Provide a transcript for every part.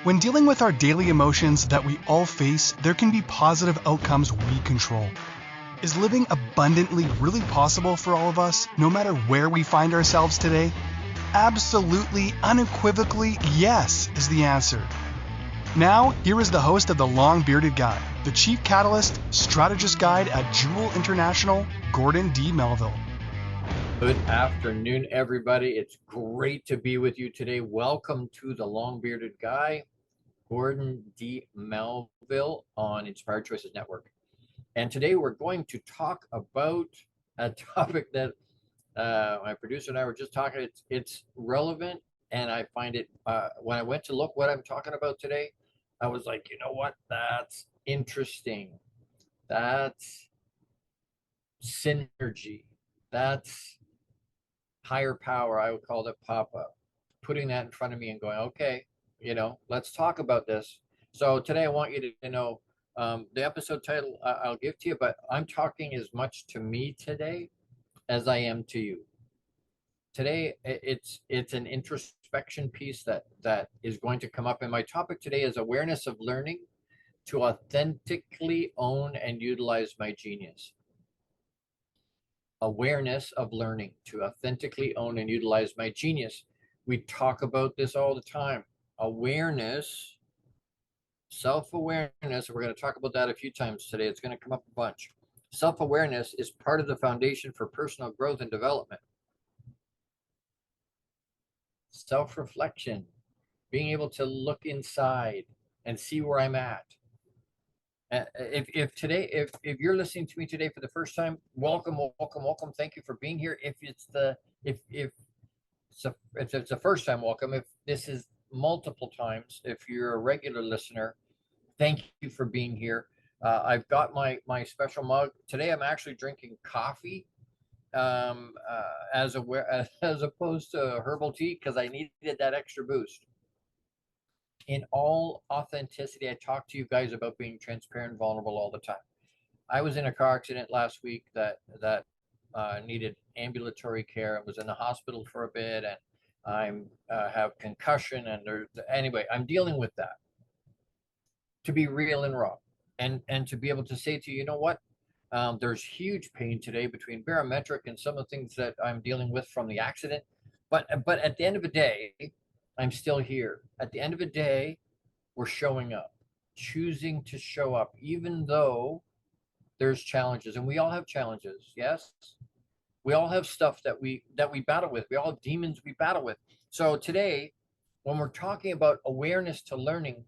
When dealing with our daily emotions that we all face, there can be positive outcomes we control. Is living abundantly really possible for all of us, no matter where we find ourselves today? Absolutely, unequivocally, yes is the answer. Now, here is the host of The Long Bearded Guy, the Chief Catalyst, Strategist Guide at Jewel International, Gordon D. Melville. Good afternoon, everybody. It's great to be with you today. Welcome to The Long Bearded Guy, Gordon D. Melville on Inspired Choices Network. And today we're going to talk about a topic that my producer and I were just talking. It's relevant, and I find it, when I went to look what I'm talking about today, I was like, you know what? That's interesting. That's synergy. That's higher power. I would call that Papa. Putting that in front of me and going, okay, let's talk about this. So today I want you to know the episode title I'll give to you, but I'm talking as much to me today as I am to you. Today, it's an introspection piece that is going to come up. And my topic today is awareness of learning to authentically own and utilize my genius. Awareness of learning to authentically own and utilize my genius. We talk about this all the time. Awareness, self-awareness, we're going to talk about that a few times today. It's going to come up a bunch. Self-awareness is part of the foundation for personal growth and development. Self-reflection, being able to look inside and see where I'm at. If you're listening to me today for the first time, welcome. Thank you for being here. If it's the first time, welcome. If this is multiple times, if you're a regular listener, thank you for being here. I've got my special mug today. I'm actually drinking coffee as opposed to herbal tea because I needed that extra boost. In all authenticity, I talk to you guys about being transparent and vulnerable all the time. I was in a car accident last week that needed ambulatory care. I was in the hospital for a bit, and I have concussion, and anyway, I'm dealing with that. To be real and raw, and to be able to say to you, you know what? There's huge pain today between barometric and some of the things that I'm dealing with from the accident. But at the end of the day, I'm still here. At the end of the day, we're showing up, choosing to show up, even though there's challenges, and we all have challenges. Yes, we all have stuff that we battle with. We all have demons we battle with. So today, when we're talking about awareness to learning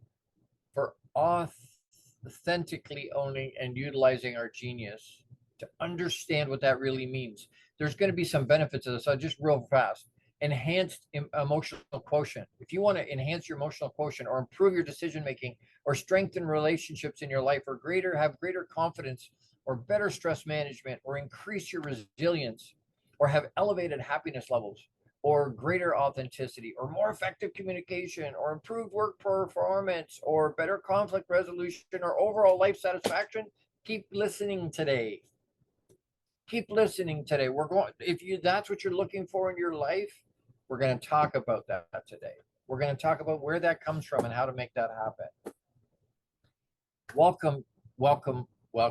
for authentically owning and utilizing our genius, to understand what that really means, there's going to be some benefits of this. So just real fast. Enhanced emotional quotient. If you want to enhance your emotional quotient or improve your decision making or strengthen relationships in your life or have greater confidence or better stress management or increase your resilience or have elevated happiness levels or greater authenticity or more effective communication or improved work performance or better conflict resolution or overall life satisfaction, keep listening today. Keep listening today. That's what you're looking for in your life, we're going to talk about that today. We're going to talk about where that comes from and how to make that happen. Welcome. By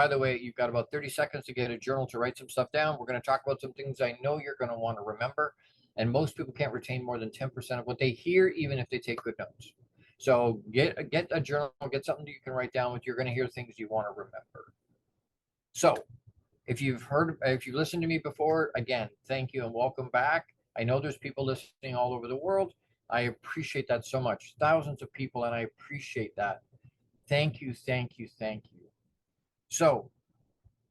the way, you've got about 30 seconds to get a journal to write some stuff down. We're going to talk about some things I know you're going to want to remember. And most people can't retain more than 10% of what they hear, even if they take good notes. So get a journal, get something that you can write down with. You're going to hear things you want to remember. So if you've listened to me before, again, thank you and welcome back. I know there's people listening all over the world. I appreciate that so much. Thousands of people, and I appreciate that. Thank you. So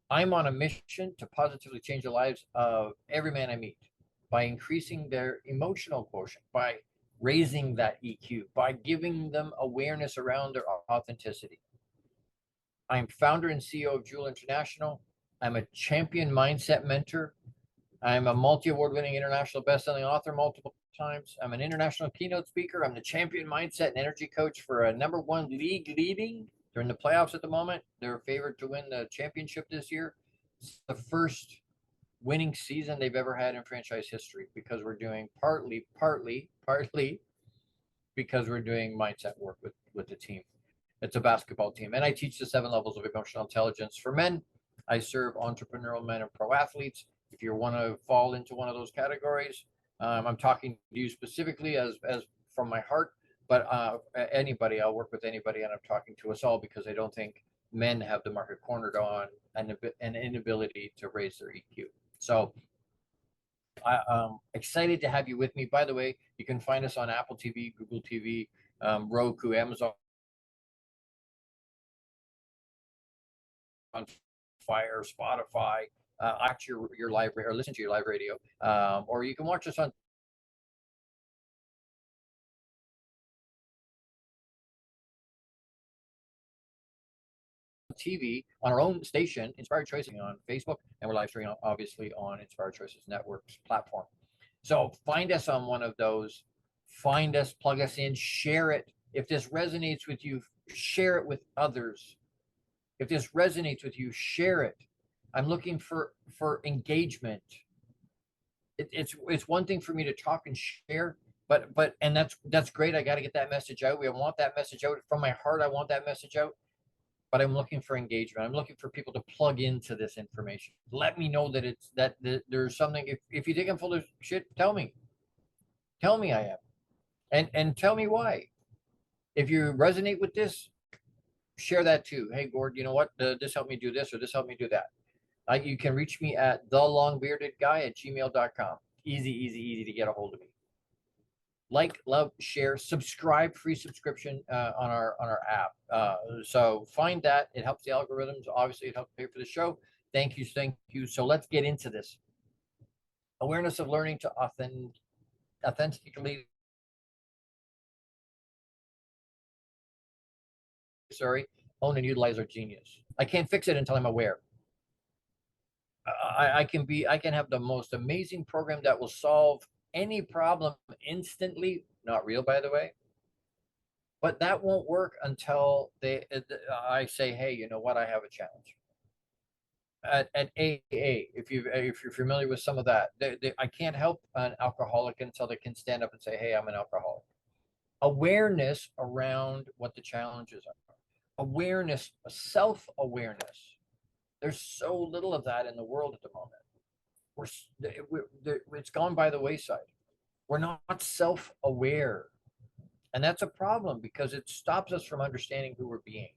I'm on a mission to positively change the lives of every man I meet by increasing their emotional quotient, by raising that EQ, by giving them awareness around their authenticity. I'm founder and CEO of Jewel International. I'm a champion mindset mentor. I'm a multi-award-winning international best-selling author multiple times. I'm an international keynote speaker. I'm the champion mindset and energy coach for a #1 league leading. They're in the playoffs at the moment. They're favored to win the championship this year. It's the first winning season they've ever had in franchise history because we're doing partly because we're doing mindset work with the team. It's a basketball team. And I teach the 7 levels of emotional intelligence for men. I serve entrepreneurial men and pro athletes. If you want to fall into one of those categories, I'm talking to you specifically as from my heart, but anybody, I'll work with anybody, and I'm talking to us all because I don't think men have the market cornered on an inability to raise their EQ. So I'm excited to have you with me. By the way, you can find us on Apple TV, Google TV, Roku, Amazon Fire, Spotify, watch your live or listen to your live radio, or you can watch us on TV on our own station, Inspired Choices, on Facebook, and we're live streaming obviously on Inspired Choices Network's platform. So find us on one of those, find us, plug us in, share it. If this resonates with you, share it with others. If this resonates with you, share it. I'm looking for engagement. It's one thing for me to talk and share, but and that's great. I got to get that message out. We want that message out from my heart. I want that message out, but I'm looking for engagement. I'm looking for people to plug into this information. Let me know that there's something. If you think I'm full of shit, tell me I am, and tell me why. If you resonate with this, share that too. Hey, Gord, you know what? This helped me do this, or this helped me do that. You can reach me at thelongbeardedguy@gmail.com. Easy to get a hold of me. Like, love, share, subscribe, free subscription on our app. So find that. It helps the algorithms. Obviously, it helps pay for the show. Thank you. So let's get into this. Awareness of learning to authentically own and utilize our genius. I can't fix it until I'm aware. I can have the most amazing program that will solve any problem instantly. Not real, by the way. But that won't work until I say, hey, you know what? I have a challenge. At AA, if you're familiar with some of that, I can't help an alcoholic until they can stand up and say, hey, I'm an alcoholic. Awareness around what the challenges are. Awareness, self-awareness. There's so little of that in the world at the moment. It's gone by the wayside. We're not self-aware. And that's a problem because it stops us from understanding who we're being.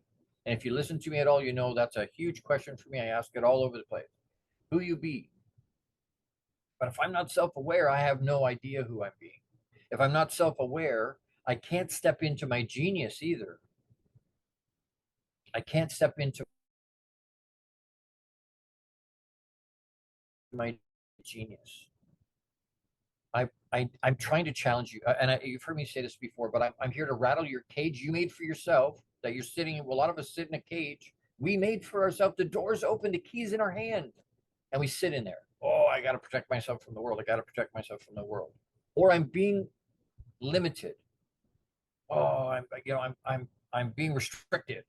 And if you listen to me at all, you know that's a huge question for me. I ask it all over the place. Who you be? But if I'm not self-aware, I have no idea who I'm being. If I'm not self-aware, I can't step into my genius either. I can't step into my genius. I'm trying to challenge you, and you've heard me say this before, but I'm here to rattle your cage you made for yourself, that you're sitting in. A lot of us sit in a cage we made for ourselves. The door's open, the key's in our hand, and we sit in there. Oh, I got to protect myself from the world. I got to protect myself from the world. Or I'm being limited. Oh, I'm being restricted.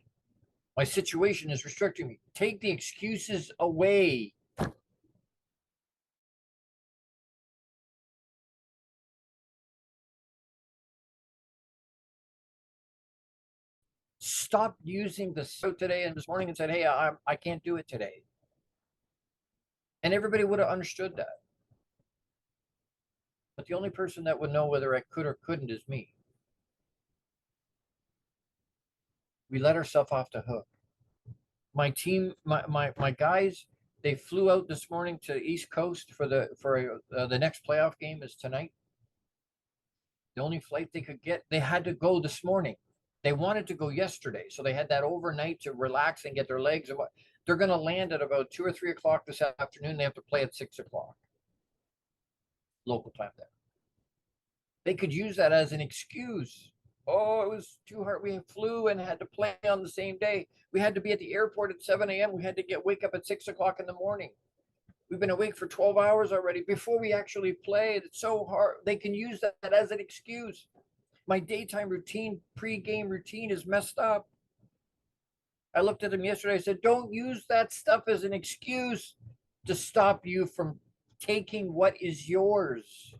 My situation is restricting me. Take the excuses away. Stop using the so today and this morning and said, hey, I can't do it today. And everybody would have understood that. But the only person that would know whether I could or couldn't is me. We let ourselves off the hook. My team, my guys, they flew out this morning to East Coast for the next playoff game is tonight. The only flight they could get, they had to go this morning. They wanted to go yesterday, so they had that overnight to relax and get their legs. They're going to land at about 2 or 3 o'clock this afternoon. They have to play at 6 o'clock local time there. They could use that as an excuse. Oh, it was too hard. We flew and had to play on the same day. We had to be at the airport at 7 a.m. We had to wake up at 6 o'clock in the morning. We've been awake for 12 hours already before we actually played. It's so hard. They can use that as an excuse. My daytime routine, pre-game routine is messed up. I looked at them yesterday. I said, don't use that stuff as an excuse to stop you from taking what is yours.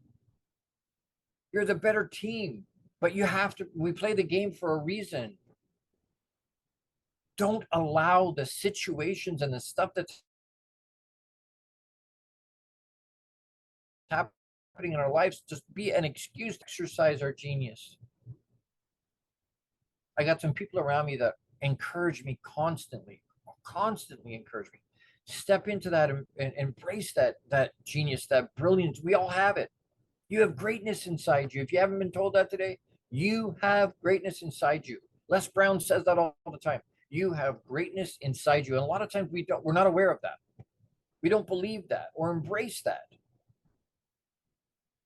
You're the better team. But you have to, we play the game for a reason. Don't allow the situations and the stuff that's happening in our lives just be an excuse to exercise our genius. I got some people around me that encourage me constantly encourage me. Step into that and embrace that genius, that brilliance. We all have it. You have greatness inside you. If you haven't been told that today, you have greatness inside you. Les Brown says that all the time. You have greatness inside you. And a lot of times we're not aware of that. We don't believe that or embrace that.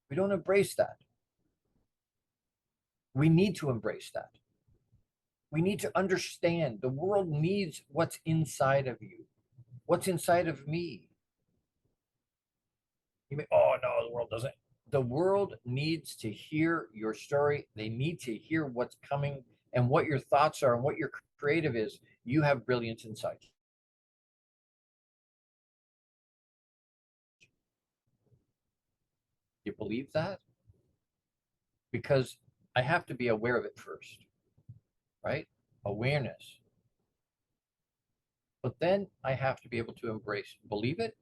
We don't embrace that. We need to embrace that. We need to understand the world needs what's inside of you, what's inside of me. You may, oh no, the world doesn't. The world needs to hear your story. They need to hear what's coming and what your thoughts are and what your creative is. You have brilliance inside you. You believe that? Because I have to be aware of it first, right? Awareness. But then I have to be able to embrace, believe it,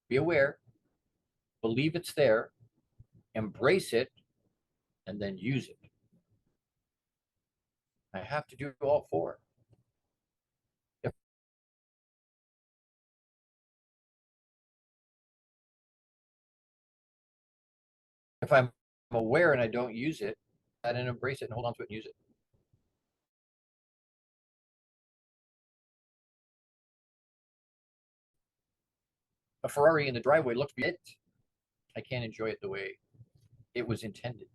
be aware, believe it's there, embrace it, and then use it. I have to do all four. If, if I'm aware and I don't use it, I then embrace it and hold on to it and use it. A Ferrari in the driveway looks good. I can't enjoy it the way it was intended.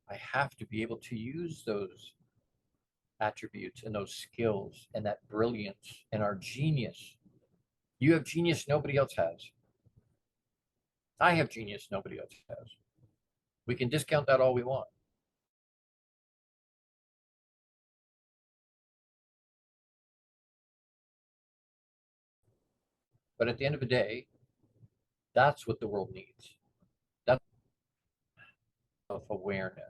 I have to be able to use those attributes and those skills and that brilliance and our genius. You have genius nobody else has. I have genius nobody else has. We can discount that all we want. But at the end of the day, that's what the world needs. That's self-awareness.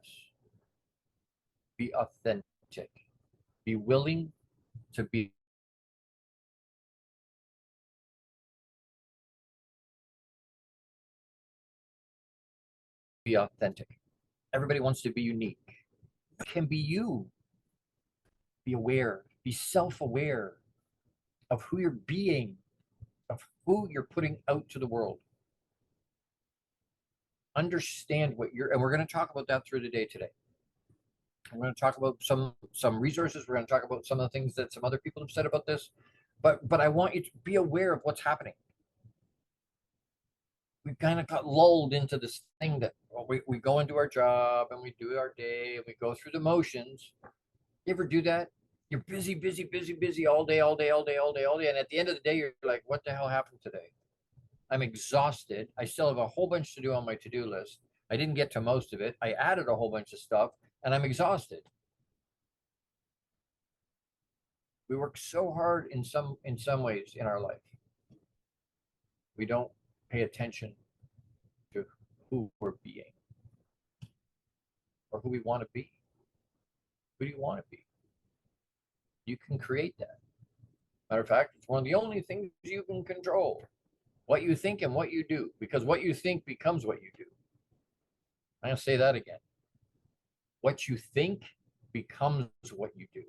Be authentic. Be willing to be authentic. Everybody wants to be unique. Can be you. Be aware. Be self-aware of who you're being, of who you're putting out to the world. Understand what you're, and we're going to talk about that through the day today. We're going to talk about some resources. We're going to talk about some of the things that some other people have said about this. But I want you to be aware of what's happening. We kind of got lulled into this thing that we go into our job and we do our day and we go through the motions. You ever do that? You're busy all day. And at the end of the day, you're like, what the hell happened today? I'm exhausted. I still have a whole bunch to do on my to-do list. I didn't get to most of it. I added a whole bunch of stuff and I'm exhausted. We work so hard in some ways in our life. We don't pay attention to who we're being or who we want to be. Who do you want to be? You can create that. Matter of fact, it's one of the only things you can control. What you think and what you do, because what you think becomes what you do. I'm going to say that again. What you think becomes what you do.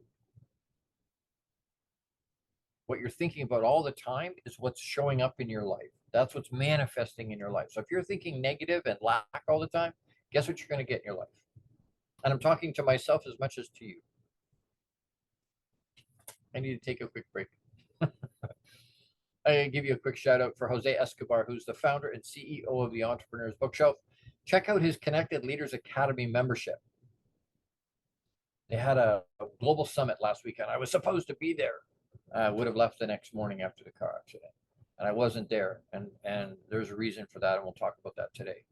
What you're thinking about all the time is what's showing up in your life. That's what's manifesting in your life. So if you're thinking negative and lack all the time, guess what you're going to get in your life? And I'm talking to myself as much as to you. I need to take a quick break. I give you a quick shout out for Jose Escobar, who's the founder and CEO of the Entrepreneur's Bookshelf. Check out his Connected Leaders Academy membership. They had a global summit last weekend. I was supposed to be there. I would have left the next morning after the car accident, and I wasn't there. And there's a reason for that, and we'll talk about that today.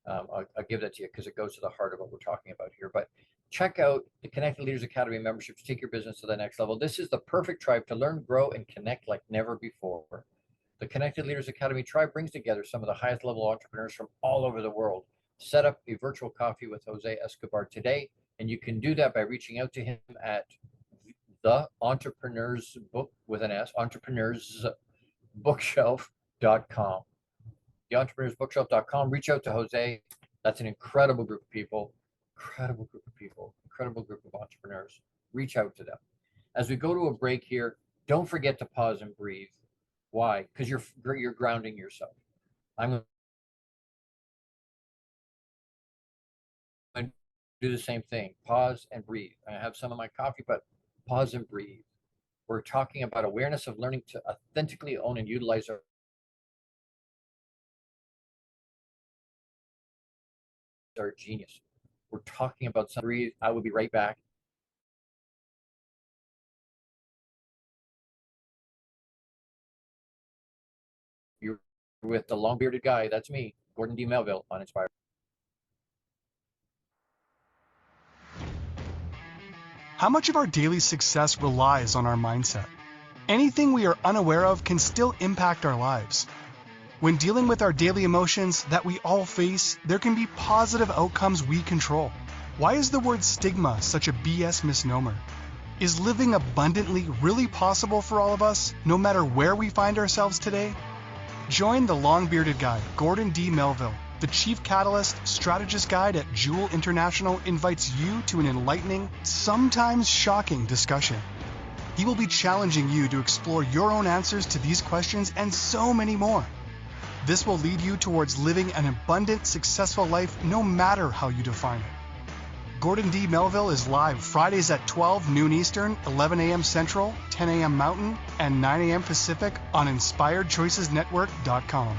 I'll give that to you because it goes to the heart of what we're talking about here. But check out the Connected Leaders Academy membership to take your business to the next level. This is the perfect tribe to learn, grow, and connect like never before. The Connected Leaders Academy tribe brings together some of the highest level entrepreneurs from all over the world. set up a virtual coffee with Jose Escobar today. And you can do that by reaching out to him at the Entrepreneurs Book with an S, entrepreneursbookshelf.com. The entrepreneursbookshelf.com. Reach out to Jose. That's an incredible group of people, incredible group of people, incredible group of entrepreneurs. Reach out to them. As we go to a break here, don't forget to pause and breathe. Why? Because you're grounding yourself. I'm going to do the same thing. Pause and breathe. I have some of my coffee, but pause and breathe. We're talking about awareness of learning to authentically own and utilize our genius. We're talking about some breathe. I will be right back. You're with the long bearded guy. That's me, Gordon D. Melville on Inspired. How much of our daily success relies on our mindset? Anything we are unaware of can still impact our lives. When dealing with our daily emotions that we all face, there can be positive outcomes we control. Why is the word stigma such a BS misnomer? Is living abundantly really possible for all of us, no matter where we find ourselves today? Join the long-bearded guy, Gordon D. Melville. The Chief Catalyst Strategist Guide at Jewel International invites you to an enlightening, sometimes shocking discussion. He will be challenging you to explore your own answers to these questions and so many more. This will lead you towards living an abundant, successful life no matter how you define it. Gordon D. Melville is live Fridays at 12 noon Eastern, 11 a.m. Central, 10 a.m. Mountain, and 9 a.m. Pacific on InspiredChoicesNetwork.com.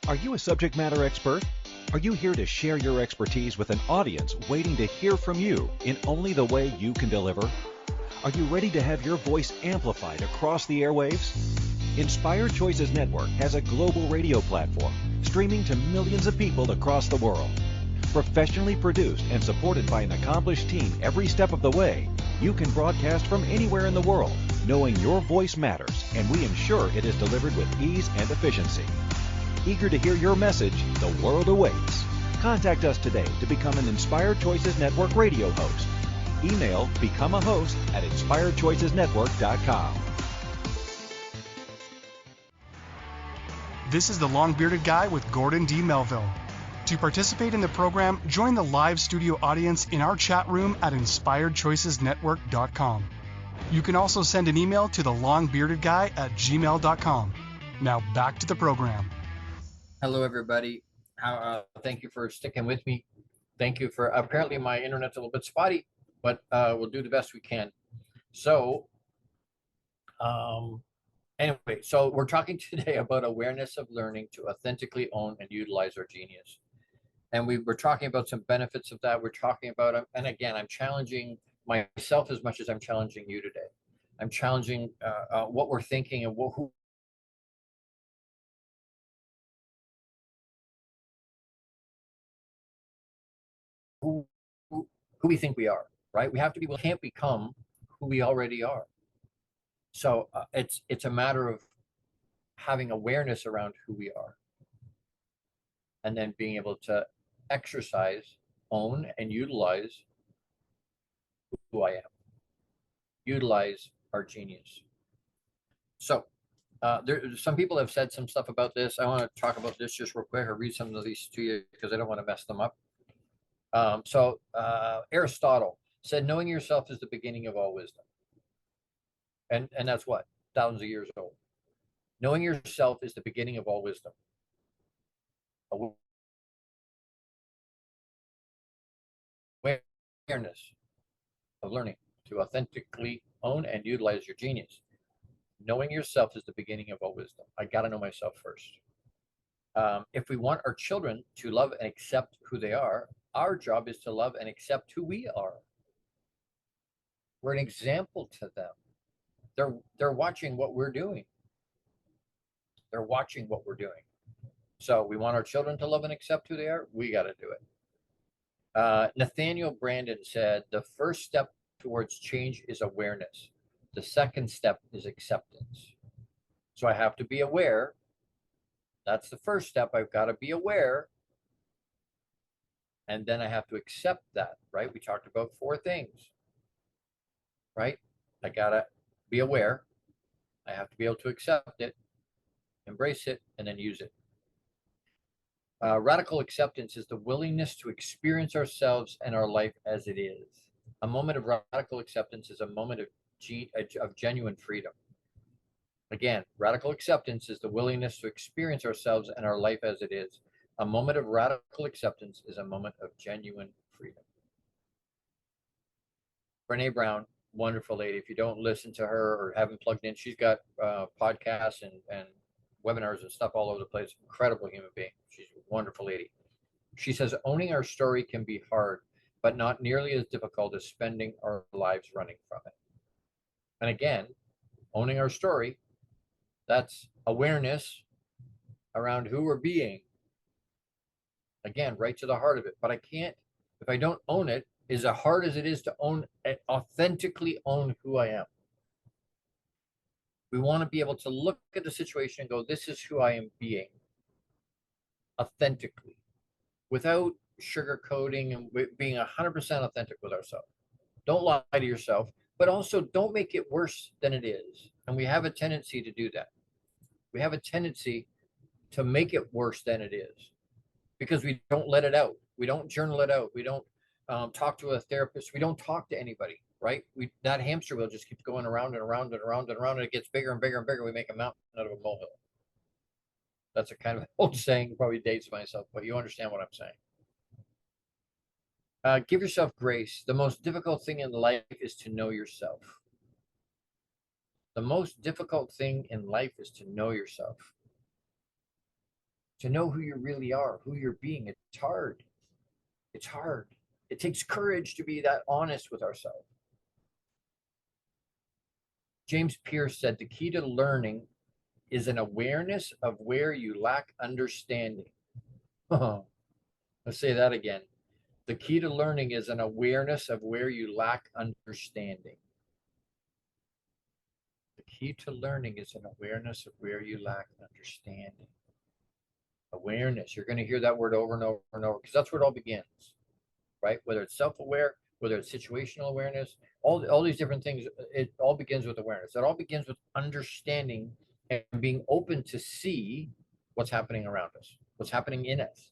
Are you a subject matter expert? Are you here to share your expertise with an audience waiting to hear from you in only the way you can deliver? Are you ready to have your voice amplified across the airwaves? Inspired Choices Network has a global radio platform streaming to millions of people across the world. Professionally produced and supported by an accomplished team every step of the way, you can broadcast from anywhere in the world, knowing your voice matters, and we ensure it is delivered with ease and efficiency. Eager to hear your message, the world awaits. Contact us today to become an Inspired Choices Network radio host. Email becomeahost@inspiredchoicesnetwork.com. This is the long-bearded guy with Gordon D. Melville. To participate in the program, join the live studio audience in our chat room at InspiredChoicesNetwork.com. You can also send an email to thelongbeardedguy@gmail.com. Now back to the program. Hello, everybody. Thank you for sticking with me. Thank you for, apparently my internet's a little bit spotty, but we'll do the best we can. So, anyway, so we're talking today about awareness of learning to authentically own and utilize our genius. And we're talking about some benefits of that. We're talking about, and again, I'm challenging myself as much as I'm challenging you today. I'm challenging what we're thinking and who we think we are, right? We can't become who we already are. So it's a matter of having awareness around who we are, and then being able to exercise, own, and utilize who I am. Utilize our genius. So some people have said some stuff about this. I want to talk about this just real quick or read some of these to you because I don't want to mess them up. Aristotle said, knowing yourself is the beginning of all wisdom. And that's what? Thousands of years old. Knowing yourself is the beginning of all wisdom. Awareness of learning to authentically own and utilize your genius. Knowing yourself is the beginning of all wisdom. I got to know myself first. If we want our children to love and accept who they are, our job is to love and accept who we are. We're an example to them. They're watching what we're doing. They're watching what we're doing. So we want our children to love and accept who they are. We got to do it. Nathaniel Brandon said, the first step towards change is awareness. The second step is acceptance. So I have to be aware. That's the first step. I've got to be aware. And then I have to accept that, right? We talked about 4 things, right? I got to be aware. I have to be able to accept it, embrace it, and then use it. Radical acceptance is the willingness to experience ourselves and our life as it is. A moment of radical acceptance is a moment of genuine freedom. Again, radical acceptance is the willingness to experience ourselves and our life as it is. A moment of radical acceptance is a moment of genuine freedom. Brene Brown, wonderful lady. If you don't listen to her or haven't plugged in, she's got podcasts and webinars and stuff all over the place. Incredible human being. She's a wonderful lady. She says, owning our story can be hard, but not nearly as difficult as spending our lives running from it. And again, owning our story, that's awareness around who we're being. Again, right to the heart of it. But I can't, if I don't own it, as hard as it is to authentically own who I am. We want to be able to look at the situation and go, this is who I am being, authentically, without sugarcoating and being 100% authentic with ourselves. Don't lie to yourself, but also don't make it worse than it is. And we have a tendency to do that. We have a tendency to make it worse than it is because we don't let it out. We don't journal it out. We don't talk to a therapist. We don't talk to anybody, right? That hamster wheel just keeps going around and around and around and around, and it gets bigger and bigger and bigger. We make a mountain out of a molehill. That's a kind of old saying, probably dates myself, but you understand what I'm saying. Give yourself grace. The most difficult thing in life is to know yourself. The most difficult thing in life is to know yourself. To know who you really are, who you're being. It's hard. It's hard. It takes courage to be that honest with ourselves. James Pierce said, the key to learning is an awareness of where you lack understanding. Let's say that again. The key to learning is an awareness of where you lack understanding. The key to learning is an awareness of where you lack understanding. Awareness. You're going to hear that word over and over and over because that's where it all begins, right? Whether it's self-aware, whether it's situational awareness, all these different things, it all begins with awareness. It all begins with understanding and being open to see what's happening around us, what's happening in us,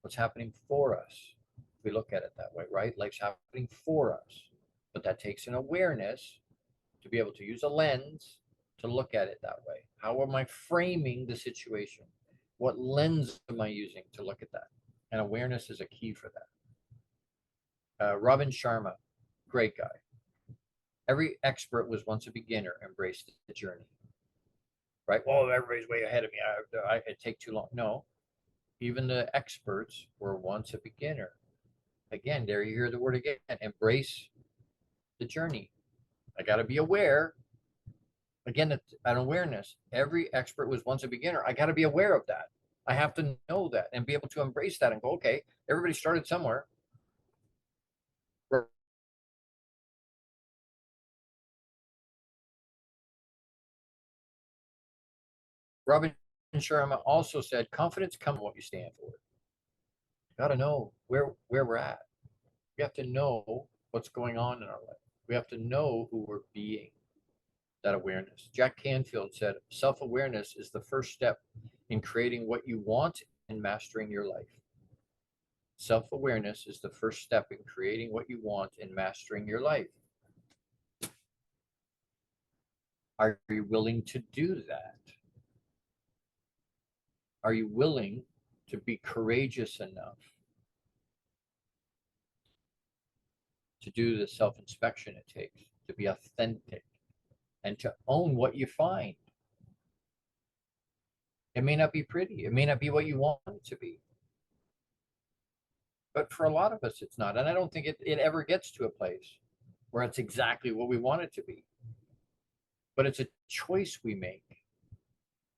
what's happening for us. We look at it that way, right? Life's happening for us, but that takes an awareness to be able to use a lens to look at it that way. How am I framing the situation? What lens am I using to look at that? And awareness is a key for that. Robin Sharma, great guy. Every expert was once a beginner, embraced the journey. Right? Well, everybody's way ahead of me. It take too long. No, even the experts were once a beginner. Again, there you hear the word again. Embrace the journey. I got to be aware. Again, it's an awareness. Every expert was once a beginner. I got to be aware of that. I have to know that and be able to embrace that and go, okay, everybody started somewhere. Robin Sharma also said, confidence comes from what you stand for. You got to know where we're at. We have to know what's going on in our life. We have to know who we're being, that awareness. Jack Canfield said, self-awareness is the first step in creating what you want and mastering your life. Self-awareness is the first step in creating what you want and mastering your life. Are you willing to do that? Are you willing to be courageous enough to do the self-inspection it takes, to be authentic, and to own what you find? It may not be pretty. It may not be what you want it to be. But for a lot of us, it's not. And I don't think it ever gets to a place where it's exactly what we want it to be. But it's a choice we make.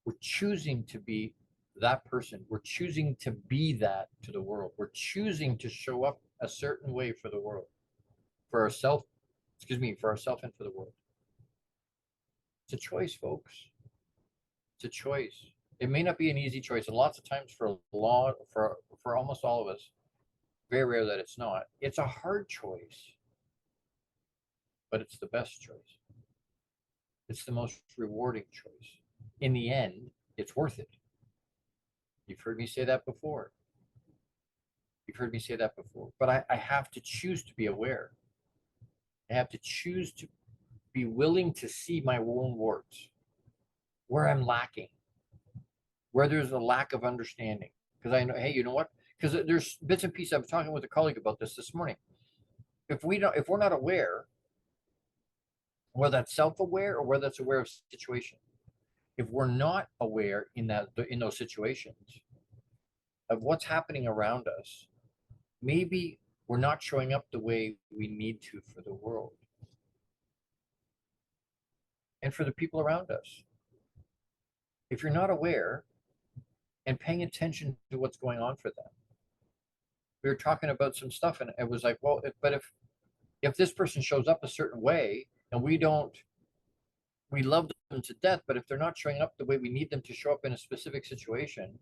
We're choosing to be that person. We're choosing to be that to the world. We're choosing to show up a certain way for the world, for ourselves and for the world. a choice, folks. It's a choice. It may not be an easy choice, and lots of times for almost all of us, very rare that it's not. It's a hard choice, but it's the best choice. It's the most rewarding choice. In the end, it's worth it. You've heard me say that before. But I have to choose to be aware. I have to choose to be willing to see my own warts, where I'm lacking, where there's a lack of understanding. Because I know, hey, you know what? Because there's bits and pieces. I was talking with a colleague about this morning. If we're not aware, whether that's self-aware or whether that's aware of situation, if we're not aware in those situations of what's happening around us, maybe we're not showing up the way we need to for the world and for the people around us. If you're not aware and paying attention to what's going on for them, we were talking about some stuff, and it was like, well, but if this person shows up a certain way and we love them to death, but if they're not showing up the way we need them to show up in a specific situation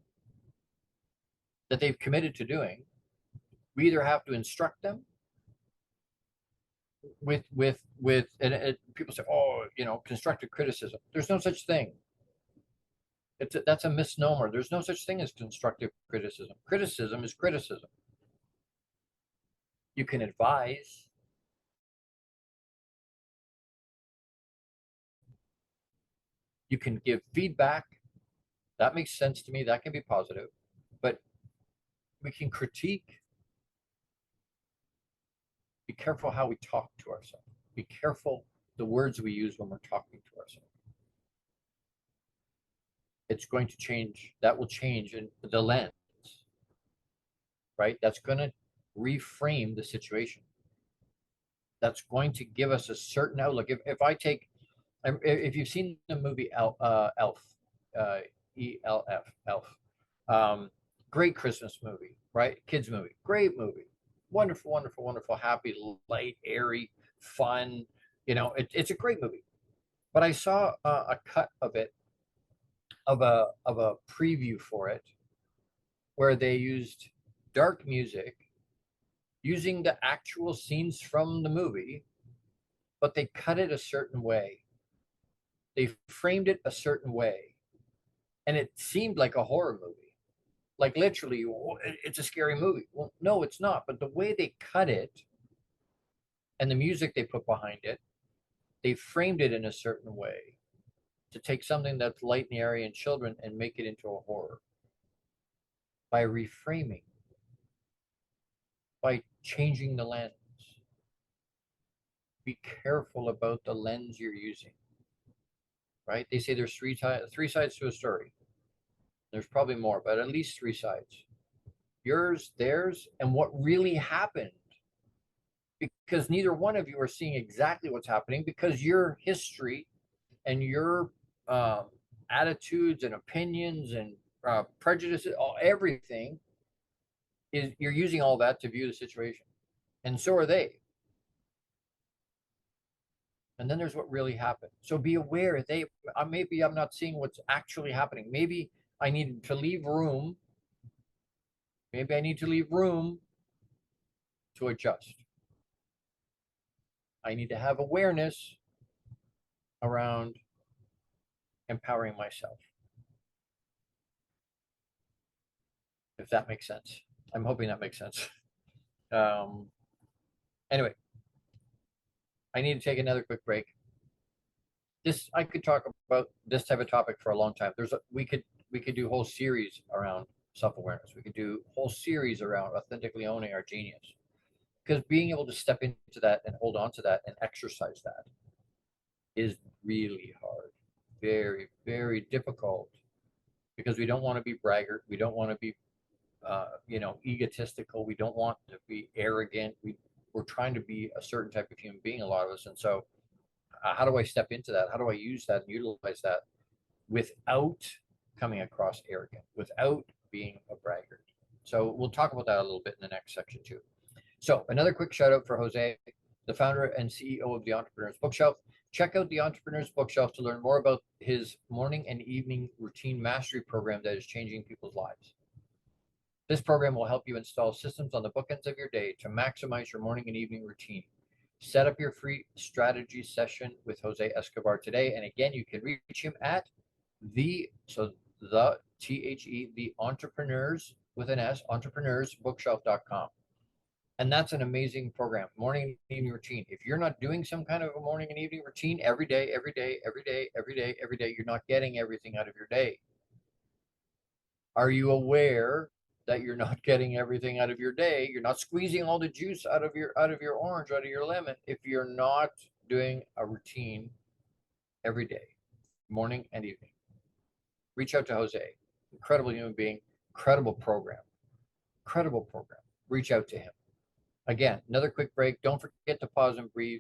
that they've committed to doing, we either have to instruct them with and people say, oh, constructive criticism. There's no such thing. That's a misnomer. There's no such thing as constructive criticism. Criticism is criticism. You can advise. You can give feedback. That makes sense to me. That can be positive. But we can critique. Be careful how we talk to ourselves. Be careful the words we use when we're talking to ourselves. It's going to change. That will change in the lens, right? That's going to reframe the situation. That's going to give us a certain outlook. If you've seen the movie Elf, ELF, Elf, great Christmas movie, right? Kids movie, great movie, wonderful, wonderful, wonderful, happy, light, airy, fun. It's a great movie. But I saw a cut of it, of a preview for it, where they used dark music, using the actual scenes from the movie, but they cut it a certain way. They framed it a certain way, and it seemed like a horror movie. Like literally, it's a scary movie. Well, no, it's not. But the way they cut it and the music they put behind it, they framed it in a certain way to take something that's light and airy and children and make it into a horror by reframing, by changing the lens. Be careful about the lens you're using. Right? They say there's three sides to a story. There's probably more, but at least three sides. Yours, theirs, and what really happened. Because neither one of you are seeing exactly what's happening, because your history and your attitudes and opinions and prejudices, everything you're using all that to view the situation. And so are they. And then there's what really happened. So be aware. Maybe I'm not seeing what's actually happening. Maybe I need to leave room. Maybe I need to leave room to adjust. I need to have awareness around empowering myself. If that makes sense. I'm hoping that makes sense. Anyway, I need to take another quick break. I could talk about this type of topic for a long time. We could do whole series around self-awareness. We could do whole series around authentically owning our genius. Because being able to step into that and hold on to that and exercise that is really hard. Very, very difficult, because we don't want to be braggart. We don't want to be, egotistical. We don't want to be arrogant. We're trying to be a certain type of human being, a lot of us. And so how do I step into that? How do I use that and utilize that without coming across arrogant, without being a braggart? So we'll talk about that a little bit in the next section too. So another quick shout out for Jose, the founder and CEO of the Entrepreneur's Bookshelf. Check out the Entrepreneur's Bookshelf to learn more about his morning and evening routine mastery program that is changing people's lives. This program will help you install systems on the bookends of your day to maximize your morning and evening routine. Set up your free strategy session with Jose Escobar today. And again, you can reach him at the entrepreneurs with an S, entrepreneursbookshelf.com. And that's an amazing program, morning and evening routine. If you're not doing some kind of a morning and evening routine every day, you're not getting everything out of your day. Are you aware that you're not getting everything out of your day? You're not squeezing all the juice out of your orange, out of your lemon, if you're not doing a routine every day, morning and evening. Reach out to Jose. Incredible human being, incredible program. Reach out to him. Again, another quick break. Don't forget to pause and breathe.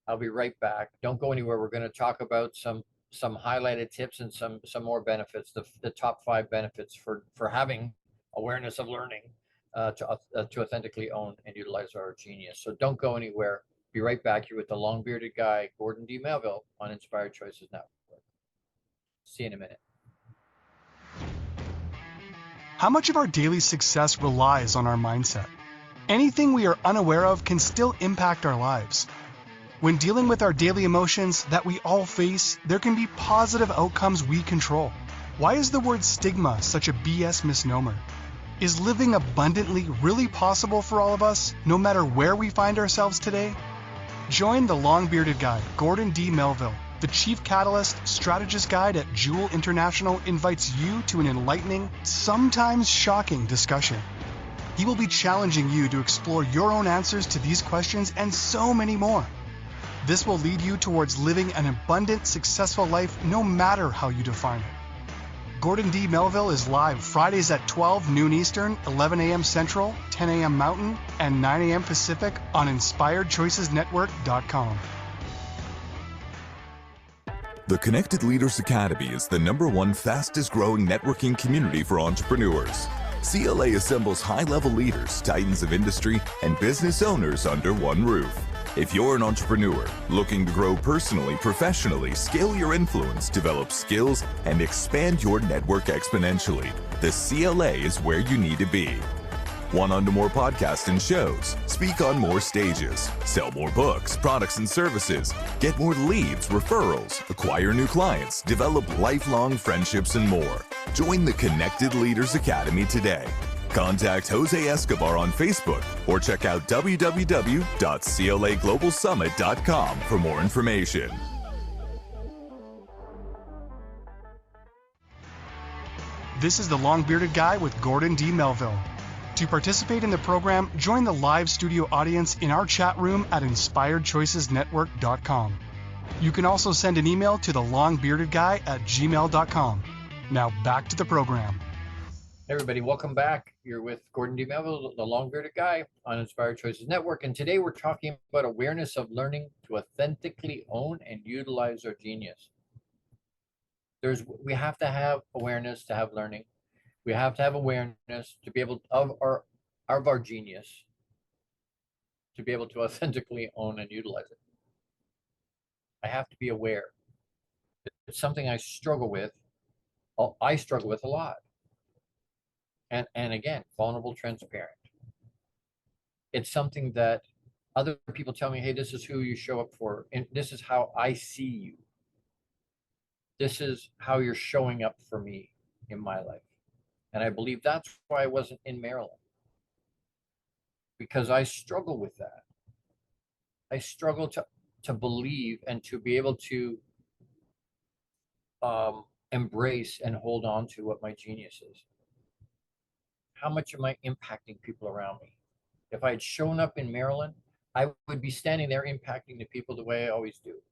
I'll be right back. Don't go anywhere. We're going to talk about some highlighted tips and some more benefits, the top 5 benefits for having awareness of learning to authentically own and utilize our genius. So don't go anywhere. Be right back here with the long-bearded guy, Gordon D. Melville, on Inspired Choices Network. See you in a minute. How much of our daily success relies on our mindset? Anything we are unaware of can still impact our lives. When dealing with our daily emotions that we all face, there can be positive outcomes we control. Why is the word stigma such a BS misnomer? Is living abundantly really possible for all of us, no matter where we find ourselves today? Join the long-bearded guy, Gordon D. Melville. The Chief Catalyst Strategist Guide at Jewel International invites you to an enlightening, sometimes shocking discussion. He will be challenging you to explore your own answers to these questions and so many more. This will lead you towards living an abundant, successful life no matter how you define it. Gordon D. Melville is live Fridays at 12 noon Eastern, 11 a.m. Central, 10 a.m. Mountain, and 9 a.m. Pacific on InspiredChoicesNetwork.com. The Connected Leaders Academy is the #1 fastest growing networking community for entrepreneurs. CLA assembles high-level leaders, titans of industry, and business owners under one roof. If you're an entrepreneur looking to grow personally, professionally, scale your influence, develop skills, and expand your network exponentially, the CLA is where you need to be. Want on to more podcasts and shows, speak on more stages, sell more books, products, and services, get more leads, referrals, acquire new clients, develop lifelong friendships, and more. Join the Connected Leaders Academy today. Contact Jose Escobar on Facebook or check out www.claglobalsummit.com for more information. This is the long-bearded guy with Gordon D. Melville. To participate in the program, join the live studio audience in our chat room at InspiredChoicesNetwork.com. You can also send an email to thelongbeardedguy@gmail.com. Now back to the program. Hey everybody, welcome back. You're with Gordon D. Melville, the long-bearded guy on Inspired Choices Network, and today we're talking about awareness of learning to authentically own and utilize our genius. We have to have awareness to have learning. We have to have awareness to be able of our genius, to be able to authentically own and utilize it. I have to be aware. It's something I struggle with. I struggle with a lot. And again, vulnerable, transparent. It's something that other people tell me, hey, this is who you show up for, and this is how I see you. This is how you're showing up for me in my life. And I believe that's why I wasn't in Maryland, because I struggle with that. I struggle to believe and to be able to embrace and hold on to what my genius is. How much am I impacting people around me? If I had shown up in Maryland, I would be standing there impacting the people the way I always do.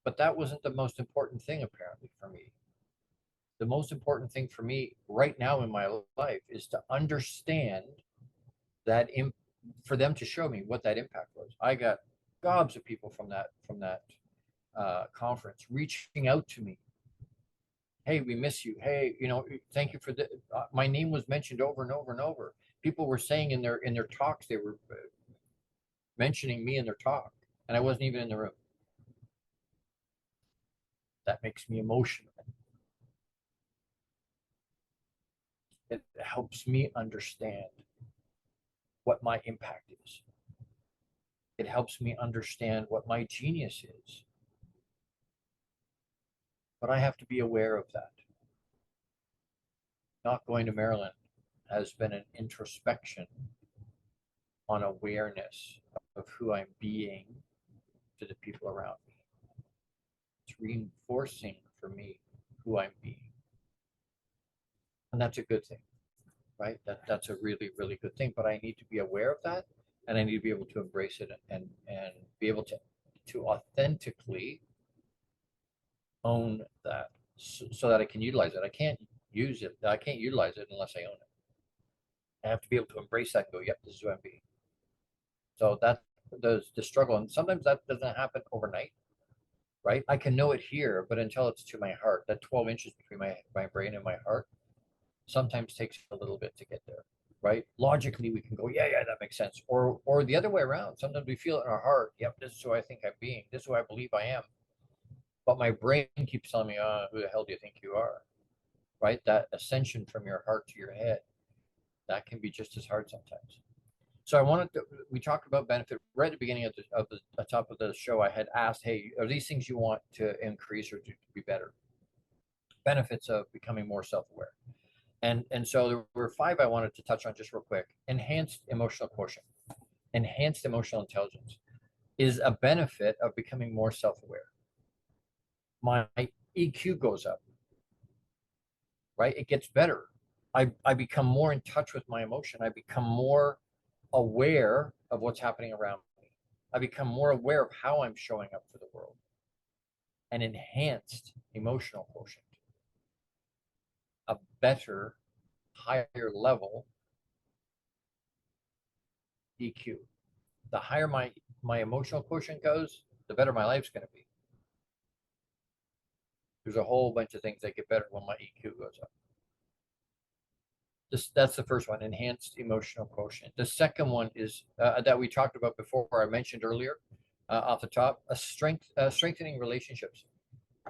But that wasn't the most important thing, apparently, for me. The most important thing for me right now in my life is to understand that for them to show me what that impact was. I got gobs of people from that conference reaching out to me. Hey, we miss you. Hey, thank you for the. My name was mentioned over and over and over. People were saying in their talks, they were mentioning me in their talk, and I wasn't even in the room. that makes me emotional. It helps me understand what my impact is. It helps me understand what my genius is. But I have to be aware of that. Not going to Maryland has been an introspection on awareness of who I'm being to the people around me. It's reinforcing for me who I'm being. And that's a good thing, right? That's a really, really good thing. But I need to be aware of that, and I need to be able to embrace it and be able to authentically own that so that I can utilize it. I can't use it. I can't utilize it unless I own it. I have to be able to embrace that and go, yep, this is who I'm being. So that's the struggle. And sometimes that doesn't happen overnight, right? I can know it here, but until it's to my heart, that 12 inches between my brain and my heart sometimes takes a little bit to get there, right? Logically, we can go, yeah, that makes sense. Or the other way around. Sometimes we feel it in our heart, yep, this is who I think I'm being. This is who I believe I am. But my brain keeps telling me, who the hell do you think you are? Right? That ascension from your heart to your head, that can be just as hard sometimes. So we talked about benefit right at the beginning of the top of the show. I had asked, hey, are these things you want to increase or to be better? Benefits of becoming more self-aware. And so there were 5 I wanted to touch on just real quick. Enhanced emotional quotient, enhanced emotional intelligence is a benefit of becoming more self-aware. My EQ goes up, right? It gets better. I become more in touch with my emotion. I become more aware of what's happening around me. I become more aware of how I'm showing up for the world. An enhanced emotional quotient, a better, higher level EQ. The higher my emotional quotient goes, the better my life's going to be. There's a whole bunch of things that get better when my EQ goes up. That's the first one, enhanced emotional quotient. The second one is that we talked about before, I mentioned earlier off the top, strengthening relationships.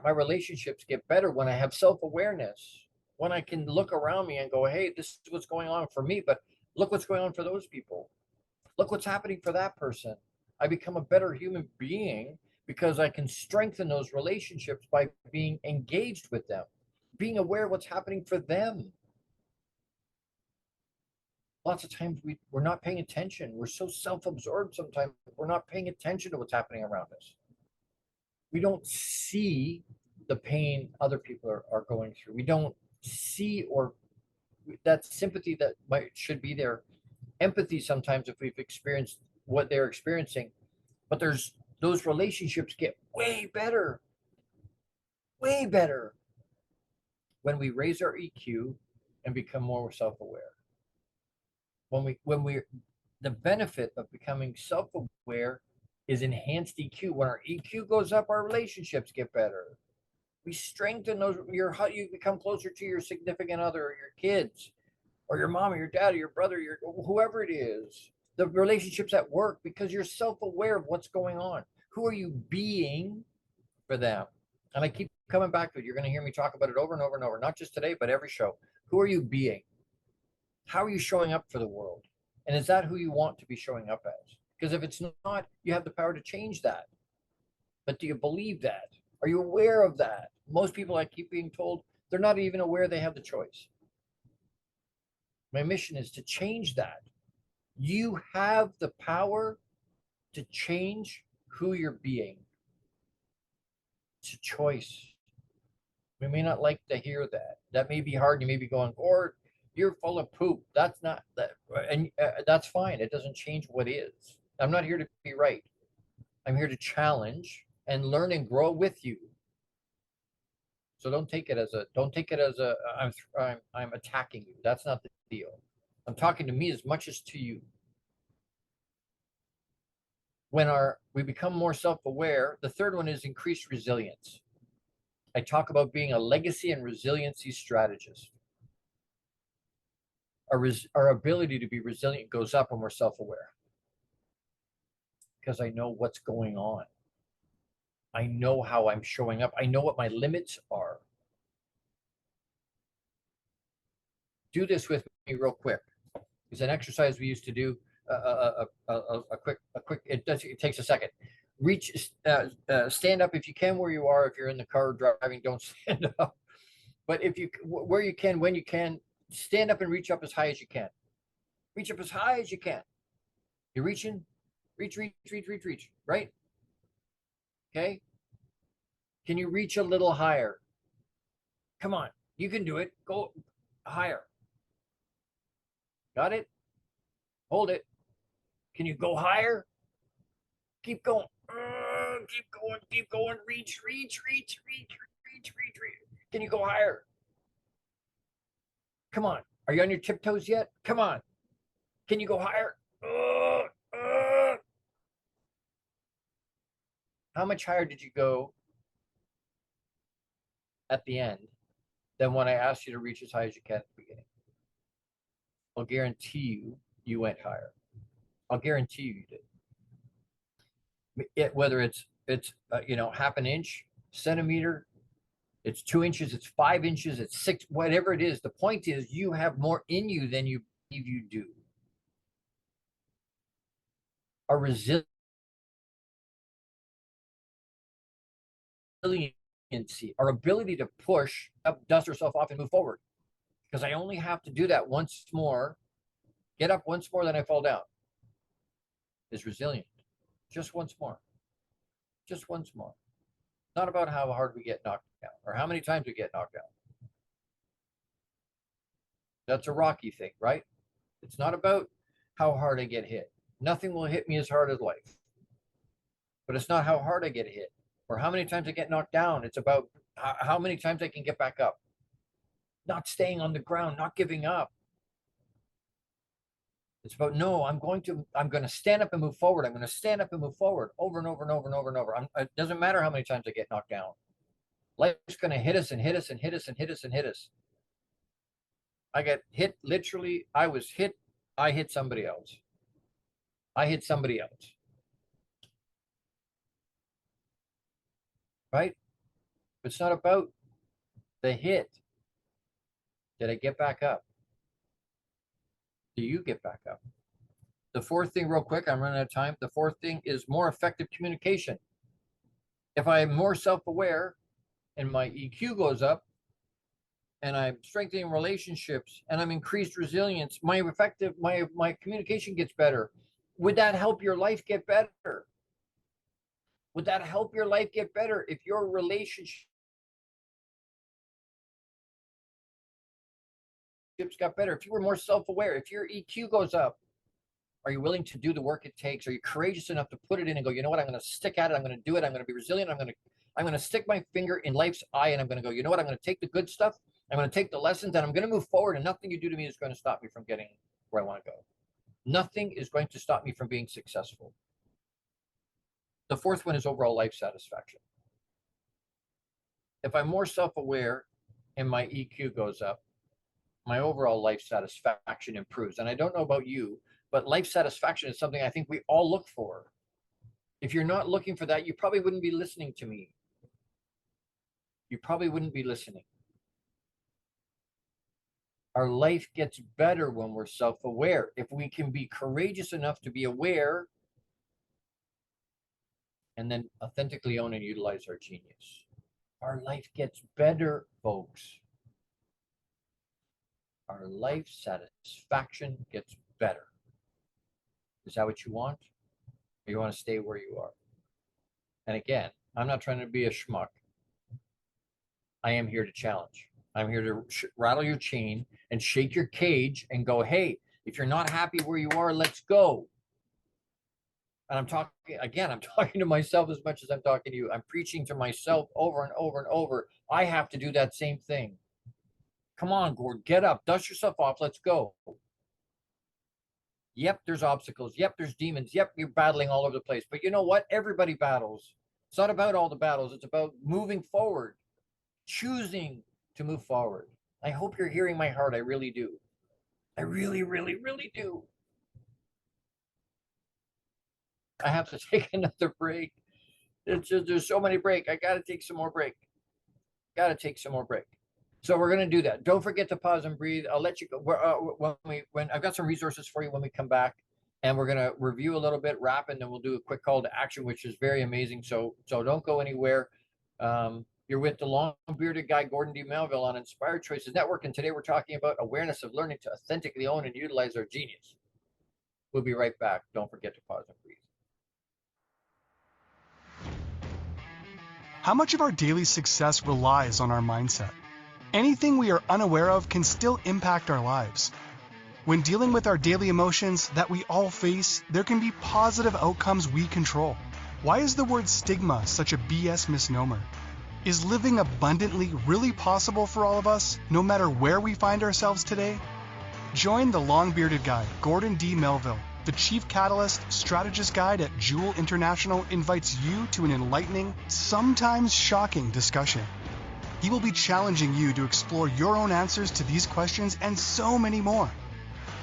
My relationships get better when I have self-awareness, when I can look around me and go, hey, this is what's going on for me, but look what's going on for those people. Look what's happening for that person. I become a better human being because I can strengthen those relationships by being engaged with them, being aware of what's happening for them. Lots of times we're not paying attention. We're so self-absorbed sometimes. We're not paying attention to what's happening around us. We don't see the pain other people are going through. We don't see or that sympathy that should be there. Empathy sometimes if we've experienced what they're experiencing. But those relationships get way better when we raise our EQ and become more self-aware. The benefit of becoming self-aware is enhanced EQ. When our EQ goes up, our relationships get better. We strengthen you become closer to your significant other, or your kids, or your mom, or your dad, or your brother, whoever it is. The relationships at work, because you're self-aware of what's going on. Who are you being for them? And I keep coming back to it. You're going to hear me talk about it over and over and over, not just today, but every show. Who are you being? How are you showing up for the world? And is that who you want to be showing up as? Because if it's not, you have the power to change that. But do you believe that? Are you aware of that? Most people, I keep being told, they're not even aware they have the choice. My mission is to change that. You have the power to change who you're being. It's a choice. We may not like to hear that. That may be hard. You may be going, or you're full of poop. That's not that, and that's fine. It doesn't change what is. I'm not here to be right. I'm here to challenge and learn and grow with you. So don't take it as I'm attacking you. That's not the deal. I'm talking to me as much as to you. When we become more self-aware, the third one is increased resilience. I talk about being a legacy and resiliency strategist. Our ability to be resilient goes up when we're self-aware, because I know what's going on. I know how I'm showing up. I know what my limits are. Do this with me real quick. It's an exercise we used to do. A quick. It takes a second. Stand up if you can where you are. If you're in the car driving, don't stand up. But if you, where you can, when you can, stand up and reach up as high as you can. Reach up as high as you can. You're reaching, reach, right? Okay. Can you reach a little higher? Come on, you can do it. Go higher. Got it? Hold it. Can you go higher? Keep going. Keep going. Reach. Can you go higher? Come on. Are you on your tiptoes yet? Come on. Can you go higher? How much higher did you go at the end than when I asked you to reach as high as you can at the beginning? I'll guarantee you went higher. I'll guarantee you did. Whether it's half an inch, centimeter, it's 2 inches, it's 5 inches, it's 6, whatever it is. The point is you have more in you than you believe you do. Our resiliency, our ability to push up, dust ourselves off, and move forward. Because I only have to do that once more, get up once more, then I fall down, is resilient. Just once more. Just once more. Not about how hard we get knocked down or how many times we get knocked down. That's a Rocky thing, right? It's not about how hard I get hit. Nothing will hit me as hard as life. But it's not how hard I get hit or how many times I get knocked down. It's about how many times I can get back up. Not staying on the ground, not giving up. It's about, no, I'm going to stand up and move forward. I'm going to stand up and move forward over and over and over and over and over. It doesn't matter how many times I get knocked down. Life's going to hit us and hit us and hit us and hit us and hit us. I got hit, literally. I hit somebody else. I hit somebody else. Right? It's not about the hit. Did I get back up? Do you get back up? The fourth thing, real quick, I'm running out of time. The fourth thing is more effective communication. If I'm more self-aware and my EQ goes up and I'm strengthening relationships and I'm increased resilience, my communication gets better. Would that help your life get better? Would that help your life get better if your relationship got better, if you were more self-aware, if your EQ goes up? Are you willing to do the work it takes? Are you courageous enough to put it in and go, you know what, I'm going to stick at it, I'm going to do it, I'm going to be resilient, I'm going to stick my finger in life's eye, and I'm going to go, you know what, I'm going to take the good stuff, I'm going to take the lessons, and I'm going to move forward, and nothing you do to me is going to stop me from getting where I want to go. Nothing is going to stop me from being successful. The fourth one is overall life satisfaction. If I'm more self-aware and my EQ goes up, my overall life satisfaction improves. And I don't know about you, but life satisfaction is something I think we all look for. If you're not looking for that, you probably wouldn't be listening to me. You probably wouldn't be listening. Our life gets better when we're self-aware. If we can be courageous enough to be aware and then authentically own and utilize our genius, our life gets better, folks. Our life satisfaction gets better. Is that what you want? Or you want to stay where you are? And again, I'm not trying to be a schmuck. I am here to challenge. I'm here to rattle your chain and shake your cage and go, hey, if you're not happy where you are, let's go. And I'm talking to myself as much as I'm talking to you. I'm preaching to myself over and over and over. I have to do that same thing. Come on, Gord, get up, dust yourself off, let's go. Yep, there's obstacles. Yep, there's demons. Yep, you're battling all over the place. But you know what? Everybody battles. It's not about all the battles. It's about moving forward, choosing to move forward. I hope you're hearing my heart. I really do. I really, really, really do. I have to take another break. It's just, there's so many break. I got to take some more break. Got to take some more break. So we're going to do that. Don't forget to pause and breathe. I'll let you go. When I've got some resources for you when we come back, and we're going to review a little bit, wrap, and then we'll do a quick call to action, which is very amazing. So don't go anywhere. You're with the long bearded guy, Gordon D. Melville, on Inspired Choices Network, and today we're talking about awareness of learning to authentically own and utilize our genius. We'll be right back. Don't forget to pause and breathe. How much of our daily success relies on our mindset? Anything we are unaware of can still impact our lives. When dealing with our daily emotions that we all face, there can be positive outcomes we control. Why is the word stigma such a BS misnomer? Is living abundantly really possible for all of us, no matter where we find ourselves today? Join the long-bearded guy, Gordon D. Melville. The Chief Catalyst Strategist Guide at Jewel International invites you to an enlightening, sometimes shocking discussion. He will be challenging you to explore your own answers to these questions and so many more.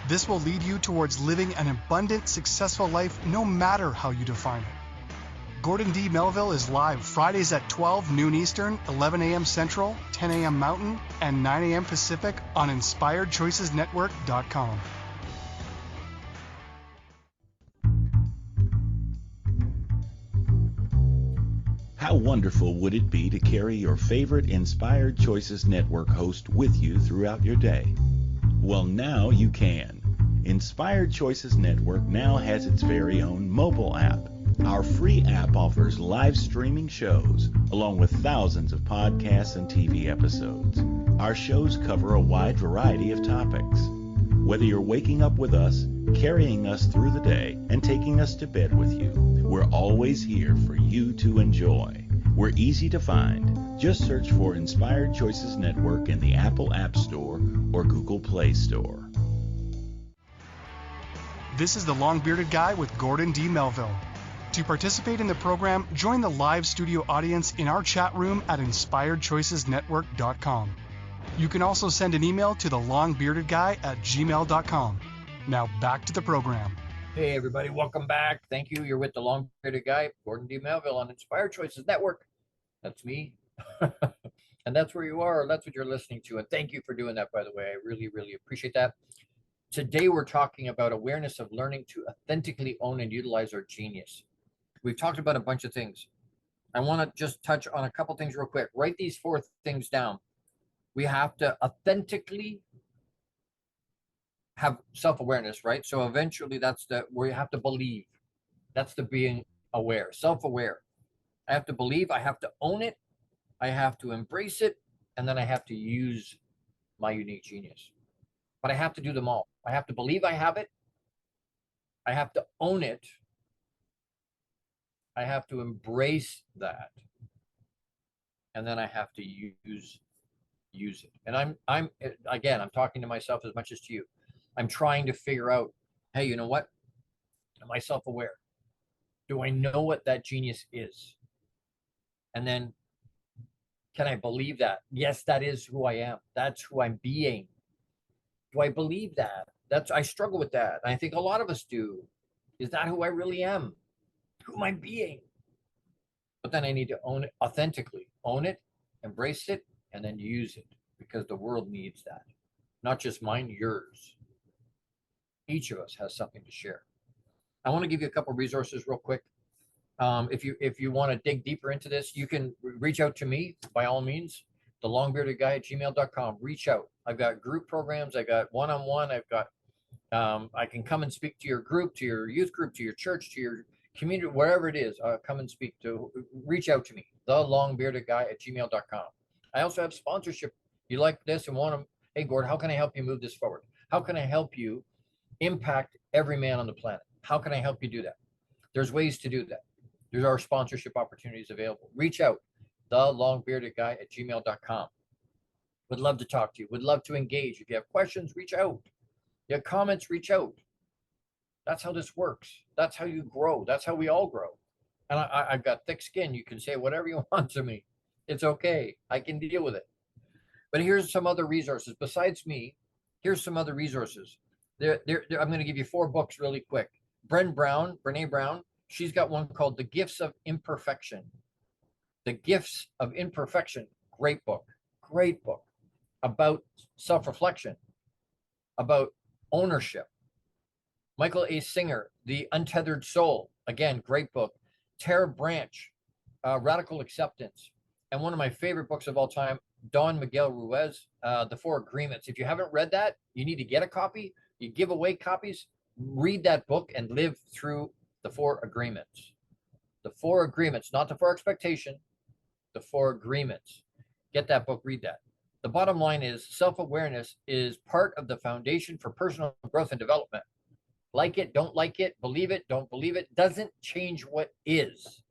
This will lead you towards living an abundant, successful life no matter how you define it. Gordon D. Melville is live Fridays at 12 noon Eastern, 11 a.m. Central, 10 a.m. Mountain, and 9 a.m. Pacific on InspiredChoicesNetwork.com. How wonderful would it be to carry your favorite Inspired Choices Network host with you throughout your day? Well, now you can. Inspired Choices Network now has its very own mobile app. Our free app offers live streaming shows, along with thousands of podcasts and TV episodes. Our shows cover a wide variety of topics. Whether you're waking up with us, carrying us through the day, and taking us to bed with you, we're always here for you to enjoy. We're easy to find. Just search for Inspired Choices Network in the Apple App Store or Google Play Store. This is the Long-Bearded Guy with Gordon D. Melville. To participate in the program, join the live studio audience in our chat room at InspiredChoicesNetwork.com. You can also send an email to thelongbeardedguy@gmail.com. Now back to the program. Hey, everybody. Welcome back. Thank you. You're with the long-bearded guy, Gordon D. Melville, on Inspired Choices Network. That's me. And that's where you are. That's what you're listening to. And thank you for doing that, by the way. I really, really appreciate that. Today, we're talking about awareness of learning to authentically own and utilize our genius. We've talked about a bunch of things. I want to just touch on a couple things real quick. Write these 4 things down. We have to authentically have self-awareness, right? So eventually that's where you have to believe. That's the being aware, self-aware. I have to believe, I have to own it, I have to embrace it, and then I have to use my unique genius. But I have to do them all. I have to believe I have it. I have to own it. I have to embrace that. And then I have to use it. And I'm talking to myself as much as to you. I'm trying to figure out, hey, you know what? Am I self-aware? Do I know what that genius is? And then can I believe that? Yes, that is who I am. That's who I'm being. Do I believe that? I struggle with that. And I think a lot of us do. Is that who I really am? Who am I being? But then I need to own it authentically. Own it, embrace it, and then use it, because the world needs that. Not just mine, yours. Each of us has something to share. I want to give you a couple of resources real quick. If you want to dig deeper into this, you can reach out to me by all means. thelongbeardedguy@gmail.com. Reach out. I've got group programs. I got one-on-one. I've got I can come and speak to your group, to your youth group, to your church, to your community, wherever it is. Come and speak to. Reach out to me. thelongbeardedguy@gmail.com. I also have sponsorship. You like this and want to? Hey, Gord, how can I help you move this forward? How can I help you impact every man on the planet? How can I help you do that? There's ways to do that. There are sponsorship opportunities available. Reach out, thelongbeardedguy@gmail.com. Would love to talk to you. Would love to engage. If you have questions, reach out. If you have comments, reach out. That's how this works. That's how you grow. That's how we all grow. And I've got thick skin. You can say whatever you want to me. It's okay. I can deal with it. But here's some other resources. Besides me, here's some other resources. I'm going to give you 4 books really quick. Brene Brown, She's got one called The Gifts of Imperfection. The Gifts of Imperfection. Great book. Great book. About self-reflection, about ownership. Michael A. Singer, The Untethered Soul. Again, great book. Tara Branch, Radical Acceptance. And one of my favorite books of all time, Don Miguel Ruiz, The Four Agreements. If you haven't read that, you need to get a copy. You give away copies. Read that book and live through the Four Agreements. The Four Agreements, not the Four Expectation, the Four Agreements. Get that book, read that. The bottom line is self-awareness is part of the foundation for personal growth and development. Like it, don't like it, believe it, don't believe it, doesn't change what is.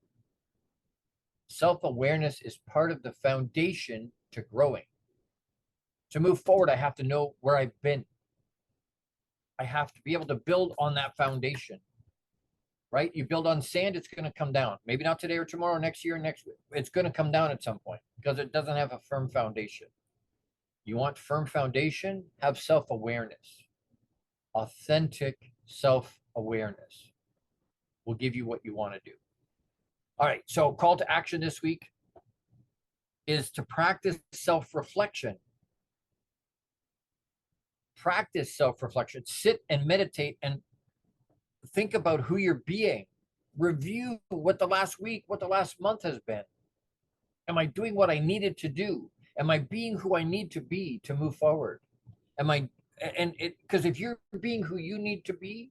Self-awareness is part of the foundation to growing. To move forward, I have to know where I've been. I have to be able to build on that foundation, right? You build on sand, it's going to come down. Maybe not today or tomorrow, next year, next week. It's going to come down at some point because it doesn't have a firm foundation. You want firm foundation? Have self-awareness. Authentic self-awareness will give you what you want to do. All right, so call to action this week is to practice self-reflection. Practice self-reflection. Sit and meditate and think about who you're being. Review what the last week, what the last month has been. Am I doing what I needed to do? Am I being who I need to be to move forward? Because if you're being who you need to be,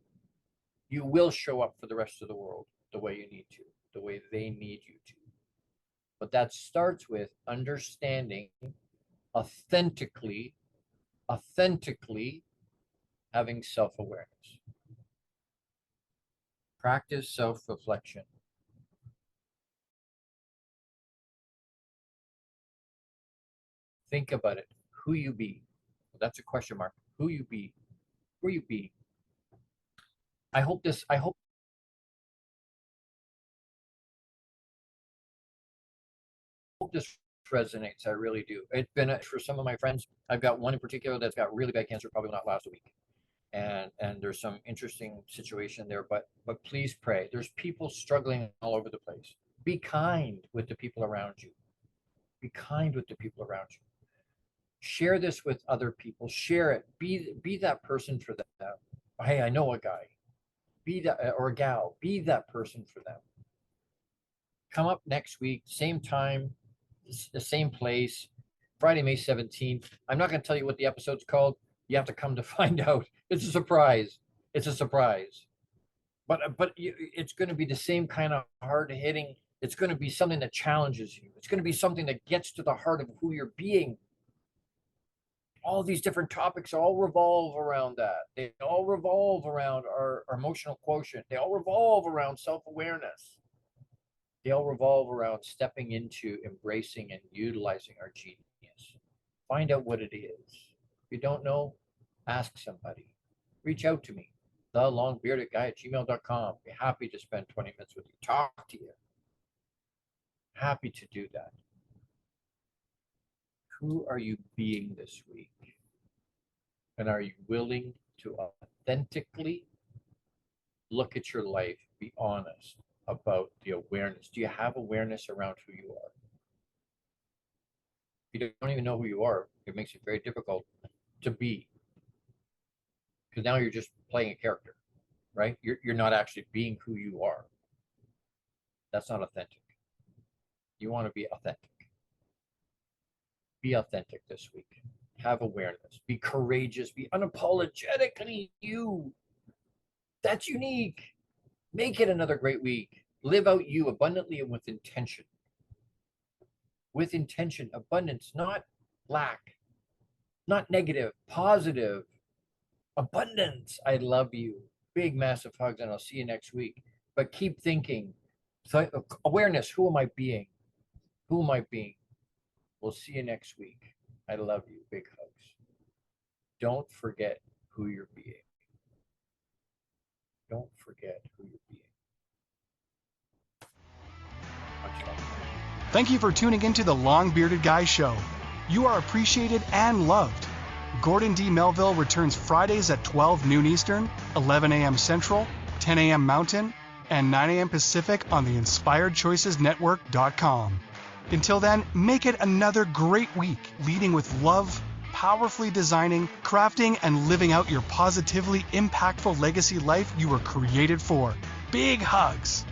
you will show up for the rest of the world the way you need to, the way they need you to. But that starts with understanding authentically having self-awareness. Practice self-reflection. Think about it. Who you be. Well, that's a question mark. Who you be. Who you be. I hope this resonates. I really do. It's been for some of my friends. I've got one in particular that's got really bad cancer, probably will not last a week. And there's some interesting situation there, but please pray. There's people struggling all over the place. Be kind with the people around you. Be kind with the people around you. Share this with other people. Share it. Be that person for them. Hey, I know a guy. Be that, or a gal. Be that person for them. Come up next week, same time, the same place, Friday, May 17th. I'm not going to tell you what the episode's called. You have to come to find out. It's a surprise. It's a surprise. But it's going to be the same kind of hard-hitting. It's going to be something that challenges you. It's going to be something that gets to the heart of who you're being. All these different topics all revolve around that. They all revolve around our emotional quotient. They all revolve around self-awareness. They all revolve around stepping into, embracing, and utilizing our genius. Find out what it is. If you don't know, ask somebody. Reach out to me, thelongbeardedguy@gmail.com. Be happy to spend 20 minutes with you. Talk to you. Happy to do that. Who are you being this week? And are you willing to authentically look at your life, be honest about the awareness? Do you have awareness around who you are? If you don't even know who you are, it makes it very difficult to be. Because now you're just playing a character, right? You're not actually being who you are. That's not authentic. You want to be authentic. Be authentic this week. Have awareness. Be courageous. Be unapologetically you. That's unique. Make it another great week. Live out you abundantly and with intention. With intention, abundance, not lack, not negative, positive. Abundance. I love you. Big, massive hugs, and I'll see you next week. But keep thinking. So, awareness. Who am I being? Who am I being? We'll see you next week. I love you. Big hugs. Don't forget who you're being. Don't forget who you're being. Much love. Thank you for tuning into the Long Bearded Guy Show. You are appreciated and loved. Gordon D. Melville returns Fridays at 12 noon Eastern, 11 a.m. Central, 10 a.m. Mountain, and 9 a.m. Pacific on the InspiredChoicesNetwork.com. Until then, make it another great week, leading with love, powerfully designing, crafting, and living out your positively impactful legacy life you were created for. Big hugs!